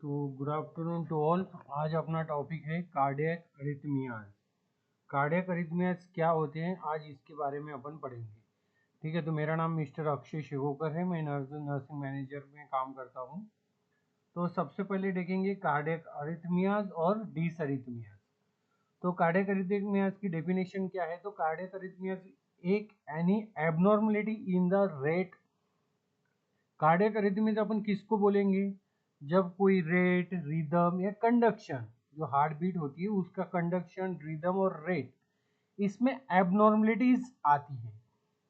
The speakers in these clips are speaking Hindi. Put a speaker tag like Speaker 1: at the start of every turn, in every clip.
Speaker 1: तो गुड आफ्टरनून टू ऑल। आज अपना टॉपिक है कार्डियक अरिथमियाज। कार्डियक अरिथमियाज क्या होते हैं, आज इसके बारे में अपन पढ़ेंगे। ठीक है, तो मेरा नाम मिस्टर अक्षय शिगोकर है, मैं नर्सिंग मैनेजर में काम करता हूँ। तो सबसे पहले देखेंगे कार्डियक अरिथमियाज और डिसअरिथमियाज। तो कार्डियक अरिथमियाज की डेफिनेशन क्या है? तो कार्डियक अरिथमियाज एक any abnormality in the rate. Cardiac arrhythmias अपन किसको बोलेंगे? जब कोई रेट, रिदम या कंडक्शन, जो हार्ट बीट होती है उसका कंडक्शन, रिदम और रेट, इसमें एबनॉर्मलिटीज आती है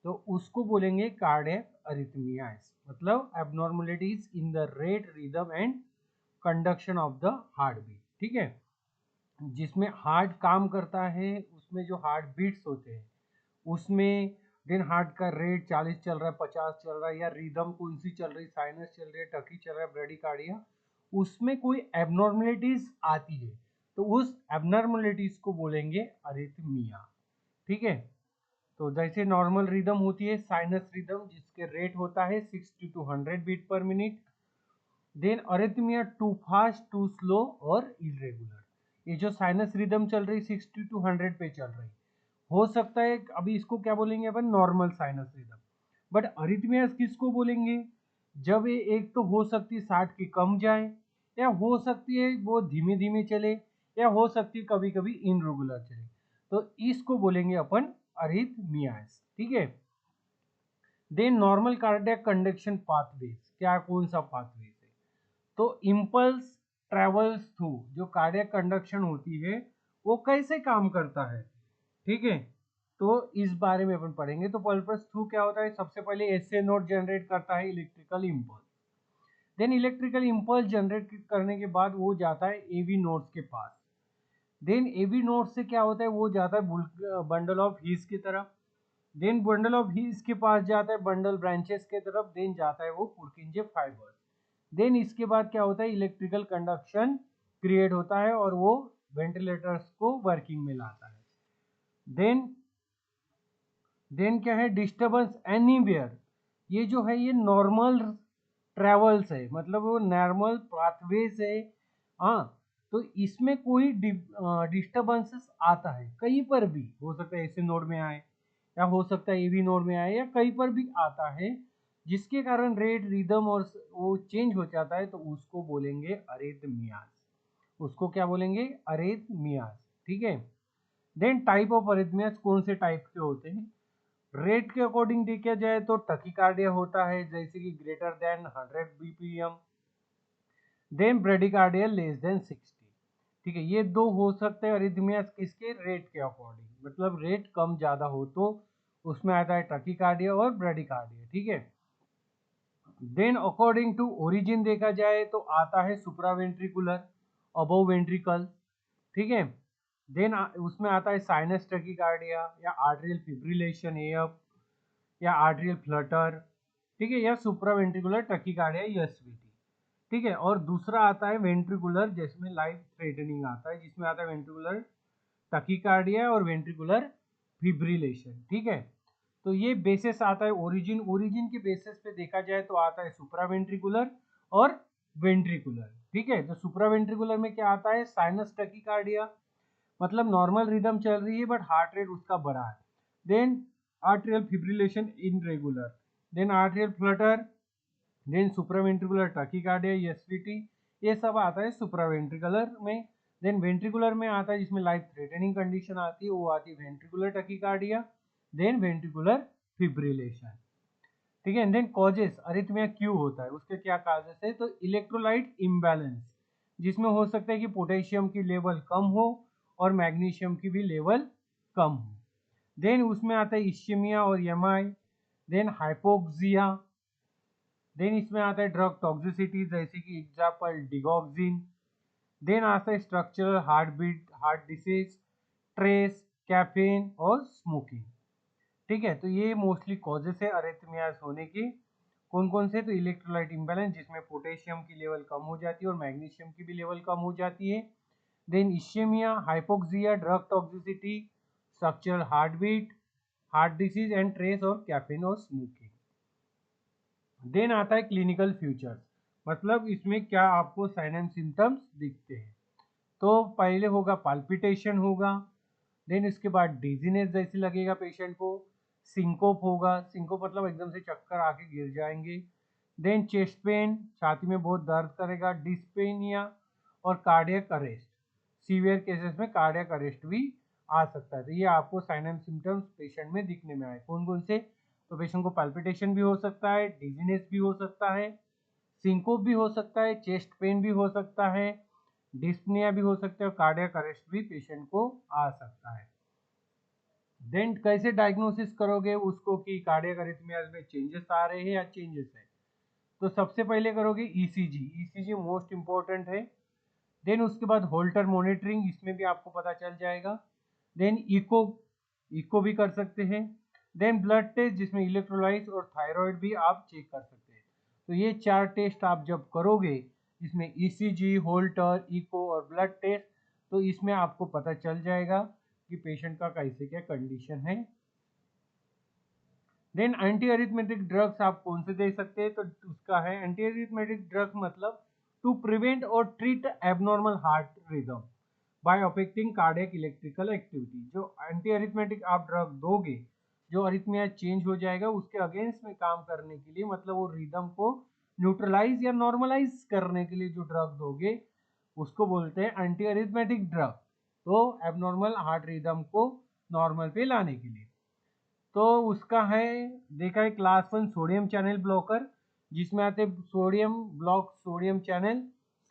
Speaker 1: तो उसको बोलेंगे कार्डियक अरिथमियाज। मतलब abnormalities in the rate, rhythm and conduction of the heart beat. ठीक है, जिसमें हार्ट काम करता है, उसमें जो हार्ट बीट्स होते हैं उसमें दिन हार्ट का रेट 40 चल रहा है, 50 चल रहा है, या रिदम कौन सी चल रही, साइनस चल रही है, टकी चल रहा है, ब्रेडिकार्डिया, उसमें कोई एबनॉर्मलिटीज आती है तो उस एबनॉर्मलिटीज को बोलेंगे अरिथमिया। ठीक है, तो जैसे नॉर्मल रिदम होती है साइनस रिदम, जिसके रेट होता है 60 to 100 बीट पर मिनट। Then arrhythmia too fast, too slow और इरेगुलर। ये जो साइनस रिदम चल रही 60 to 100 पे चल रही, हो सकता है अभी इसको क्या बोलेंगे अपन, नॉर्मल साइनस रिदम। बट अरिथमियास किसको बोलेंगे? जब ये एक तो हो सकती है 60 की कम जाए, या हो सकती है वो धीमे धीमे चले, या हो सकती है कभी कभी इनरेगुलर चले, तो इसको बोलेंगे अपन अरिथमियास। ठीक है, then normal cardiac conduction pathways, क्या कौन सा पाथवेज है? तो इम्पल्स ट्रेवल्स थ्रू, जो कार्डियक कंडक्शन होती है वो कैसे काम करता है। ठीक है, तो इस बारे में अपन पढ़ेंगे। तो पल्स थ्रू क्या होता है? सबसे पहले एसए नोड जनरेट करता है electrical impulse. Then electrical impulse generate करने के बाद वो जाता है एवी नोड्स के पास। देन एवी नोड से क्या होता है, वो जाता है बंडल ऑफ हीस की तरफ। देन बंडल ऑफ हीस के पास जाता है बंडल ब्रांचेस के तरफ। देन जाता है वो पुरकिंजे फाइबर्स। देन इसके बाद क्या होता है, इलेक्ट्रिकल कंडक्शन क्रिएट होता है और वो वेंटिलेटर्स को वर्किंग में लाता है। देन क्या है, डिस्टर्बेंस एनीवेयर। ये जो है ये नॉर्मल ट्रेवल्स है, मतलब वो नॉर्मल पाथवेज है। हाँ, तो इसमें कोई डिस्टर्बेंसेस आता है, कहीं पर भी हो सकता है, ऐसे नोड में आए या हो सकता है एवी नोड में आए, या कहीं पर भी आता है जिसके कारण रेट, रिदम और वो चेंज हो जाता है, तो उसको बोलेंगे अरिथमियाज। उसको क्या बोलेंगे? अरिथमियाज। ठीक है, देन टाइप ऑफ अरिथमियाज कौन से टाइप के होते हैं? रेट के अकॉर्डिंग देखा जाए तो टकीकार्डिया होता है, जैसे कि greater than 100 BPM. Then bradycardia less than 60। ठीक है, ये दो हो सकते हैं अरिथमियास किसके? रेट के अकॉर्डिंग, मतलब रेट कम ज्यादा हो तो उसमें आता है टकीकार्डिया और ब्रेडिकार्डिया। ठीक है, देन अकॉर्डिंग टू ओरिजिन देखा जाए तो आता है सुप्रावेंट्रिकुलर, अबव वेंट्रिकल। ठीक है, देन उसमें आता है साइनस टकीकार्डिया या आर्टरियल फिब्रिलेशन एएफ या आर्टरियल फ्लटर। ठीक है, या सुप्रावेंट्रिकुलर टकीकार्डिया एसवीटी। ठीक है, और दूसरा आता है वेंट्रिकुलर, जिसमें लाइफ थ्रेटनिंग आता है, जिसमें आता है वेंट्रिकुलर टकीकार्डिया और वेंट्रिकुलर फिब्रिलेशन। ठीक है, तो ये बेसिस आता है ओरिजिन। ओरिजिन के बेसिस पे देखा जाए तो आता है सुप्रावेंट्रिकुलर और वेंट्रिकुलर। ठीक है, तो सुप्रावेंट्रिकुलर में क्या आता है? साइनस टकीकार्डिया, मतलब नॉर्मल रिदम चल रही है बट हार्ट रेट उसका बढ़ा है। Then arterial fibrillation irregular, then arterial flutter, then supraventricular tachycardia SVT, ये सब आता है सुप्रावेंट्रिकुलर में। देन वेंट्रिकुलर में आता है जिसमें लाइफ थ्रेटनिंग कंडीशन आती है, वो आती है वेंट्रिकुलर टकीकार्डिया, देन वेंट्रिकुलर फिब्रिलेशन। ठीक है, देन कॉजेस अरिथमिया क्यों होता है, उसके क्या काजेस है? तो इलेक्ट्रोलाइट इम्बैलेंस, जिसमें हो सकता है कि पोटेशियम की लेवल कम हो और मैग्नीशियम की भी लेवल कम हो। देन उसमें आता है इश्केमिया और एमआई। Then hypoxia. देन इसमें आता है ड्रग टॉक्सिसिटी, जैसे कि एग्जाम्पल डिगॉक्सिन। देन आता है structural heart beat, heart disease, stress, caffeine और स्मोकिंग। ठीक है, तो ये मोस्टली कॉजेस है अरिथमियाज होने की। कौन कौन से? तो इलेक्ट्रोलाइट इम्बैलेंस, जिसमें पोटेशियम की लेवल कम हो जाती है और मैग्नीशियम की भी लेवल कम हो जाती है। Then ischemia, hypoxia, drug toxicity, structural heart beat, heart disease and stress और कैफीन और स्मोकिंग। देन आता है क्लिनिकल फीचर्स, मतलब इसमें क्या आपको साइन एंड सिम्टम्स दिखते हैं। तो पहले होगा पाल्पिटेशन होगा, देन इसके बाद डिजीनेस जैसे लगेगा पेशेंट को, सिंकोप होगा, सिंकोप मतलब एकदम से चक्कर आके गिर जाएंगे, देन चेस्ट पेन, छाती में बहुत दर्द करेगा, डिस्पेनिया और कार्डियक अरेस्ट। सीवियर केसेस में कार्डियक अरेस्ट भी आ सकता है। तो ये आपको साइन एंड सिम्टम्स पेशेंट में दिखने में आए। कौन कौन से? तो पेशेंट को पाल्पिटेशन भी हो सकता है, डिजीनेस भी हो सकता है, सिंकोप भी हो सकता है, चेस्ट पेन भी हो सकता है, डिस्पनिया भी हो सकता है और कार्डियक अरेस्ट भी पेशेंट को आ सकता है। देन कैसे डायग्नोसिस करोगे उसको कि कार्डियक अरिथमियाज में चेंजेस आ रहे हैं या चेंजेस है? तो सबसे पहले करोगे ईसीजी, ईसीजी मोस्ट इंपॉर्टेंट है। देन उसके बाद होल्टर मॉनिटरिंग, इसमें भी आपको पता चल जाएगा। देन इको, इको भी कर सकते हैं। देन ब्लड टेस्ट जिसमें इलेक्ट्रोलाइट्स और थायराइड भी आप चेक कर सकते हैं। तो ये 4 टेस्ट आप जब करोगे, इसमें ईसीजी, होल्टर, इको और ब्लड टेस्ट, तो इसमें आपको पता चल जाएगा कि पेशेंट का कैसे क्या कंडीशन है। देन एंटी अरिथमेटिक ड्रग्स आप कौन से दे सकते हैं? तो उसका है एंटी अरिथमेटिक ड्रग्स मतलब टू प्रिवेंट और treat abnormal heart rhythm by affecting cardiac electrical activity. जो एंटी अरिथमेटिक आप ड्रग दोगे, जो अरिथमिया चेंज हो जाएगा उसके अगेंस्ट में काम करने के लिए, मतलब वो रिदम को न्यूट्रलाइज या नॉर्मलाइज करने के लिए जो ड्रग दोगे उसको बोलते हैं एंटी अरिथमेटिक ड्रग। तो एबनॉर्मल हार्ट रिदम को नॉर्मल पे लाने के लिए। तो उसका है, देखा है क्लास 1 सोडियम चैनल ब्लॉकर, जिसमें आते sodium block, sodium channel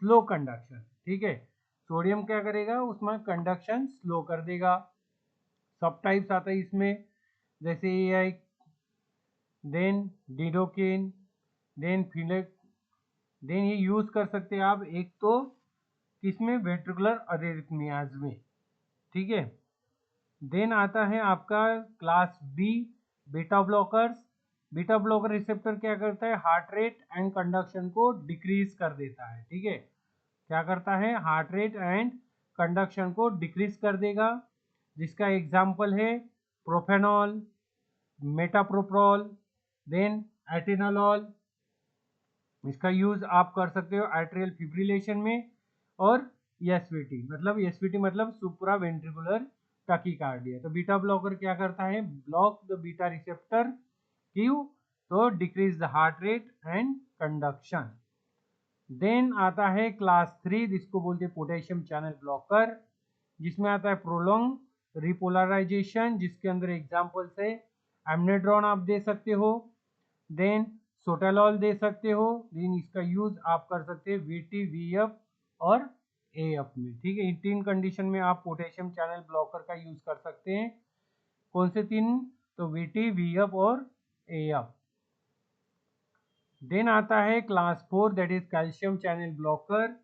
Speaker 1: slow conduction. ठीक है, सोडियम क्या करेगा उसमें कंडक्शन स्लो कर देगा। सब टाइप्स आता है इसमें, जैसे ये देन डिडोकिन, देन फिलेक, देन ये यूज कर सकते हैं आप एक तो किसमें, वेंट्रिकुलर अरिथमियाज में। ठीक है, देन आता है आपका class B beta blockers. Beta blocker receptor क्या करता है, हार्ट रेट एंड कंडक्शन को डिक्रीज कर देता है। ठीक है, क्या करता है, हार्ट रेट एंड कंडक्शन को डिक्रीज कर देगा। जिसका एग्जाम्पल है प्रोफेनॉल, मेटाप्रोप्रोल, देन एटेनॉल। इसका यूज आप कर सकते हो एट्रियल फिब्रिलेशन में, और एसवीटी मतलब सुप्रा वेंट्रिकुलर टकीकार्डिया। तो बीटा ब्लॉकर क्या करता है, ब्लॉक द बीटा रिसेप्टर, क्यों, तो decrease the heart rate and conduction. Then आता है क्लास 3, जिसको बोलते हैं पोटेशियम चैनल ब्लॉकर, जिसमें आता है प्रोलॉन्ग रिपोलराइजेशन, जिसके अंदर एग्जाम्पल्स है एमनेड्रॉन आप दे सकते हो, देन सोटालॉल दे सकते हो। देन इसका यूज आप कर सकते हैं वीटी, वीएफ और एएफ में। ठीक है, इन 3 कंडीशन में आप पोटेशियम चैनल ब्लॉकर का यूज कर सकते हैं। कौन से 3? तो वीटी, वीएफ और एएफ। देन आता है class 4, that is calcium channel blocker.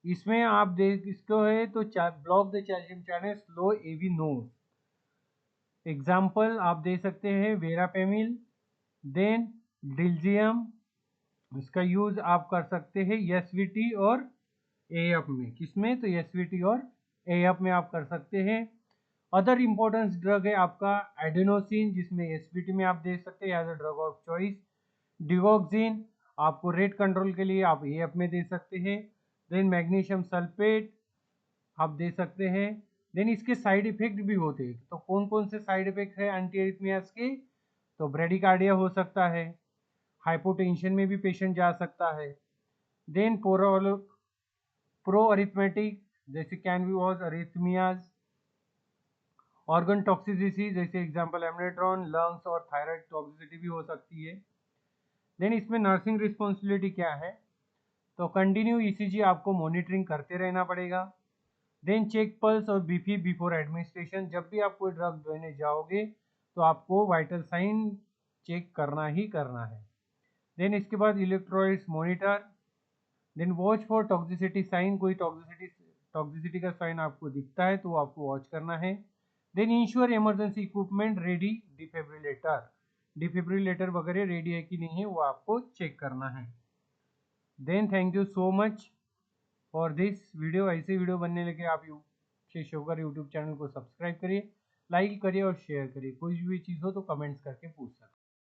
Speaker 1: इसमें आप देख इसको है तो block the calcium channel slow AV node. Example आप दे सकते हैं वेरापेमिल, देन डिल्जियम। इसका यूज आप कर सकते हैं एसवीटी और एएफ में। किसमें? तो एसवीटी और एएफ में आप कर सकते हैं। अदर इंपॉर्टेंस ड्रग है आपका एडेनोसिन, जिसमें एसवीटी में आप दे सकते हैं as a drug of choice. Digoxin आपको रेट कंट्रोल के लिए आप एएफ में दे सकते हैं। देन मैग्नीशियम सल्फेट आप दे सकते हैं। देन इसके साइड इफेक्ट भी होते हैं। तो कौन कौन से साइड इफेक्ट है एंटी एरिथमियास के? तो ब्रेडिकार्डिया हो सकता है, हाइपोटेंशन में भी पेशेंट जा सकता है। देन प्रो अरिथमेटिक जैसे can be was अरिथमियाज, organ toxicity जैसे एग्जांपल एमनेट्रॉन, लंग्स और थायराइड टॉक्सिसिटी भी हो सकती है। देन इसमें नर्सिंग रिस्पॉन्सिबिलिटी क्या है? तो कंटिन्यू ईसीजी आपको मॉनिटरिंग करते रहना पड़ेगा। देन चेक पल्स और बीपी बिफोर एडमिनिस्ट्रेशन। जब भी आप कोई ड्रग देने जाओगे तो आपको वाइटल साइन चेक करना ही करना है। देन इसके बाद electrolytes monitor. Then watch for toxicity sign, कोई टॉक्सिसिटी का साइन आपको दिखता है तो आपको वॉच करना है। Then ensure emergency equipment ready, defibrillator वगैरह रेडी है कि नहीं है वो आपको चेक करना है। Then thank you so much for this video. ऐसे वीडियो बनने लगे आप शेष होकर यूट्यूब चैनल को सब्सक्राइब करिए, लाइक करिए और शेयर करिए। कोई भी चीज़ हो तो कमेंट्स करके पूछ सकते हैं।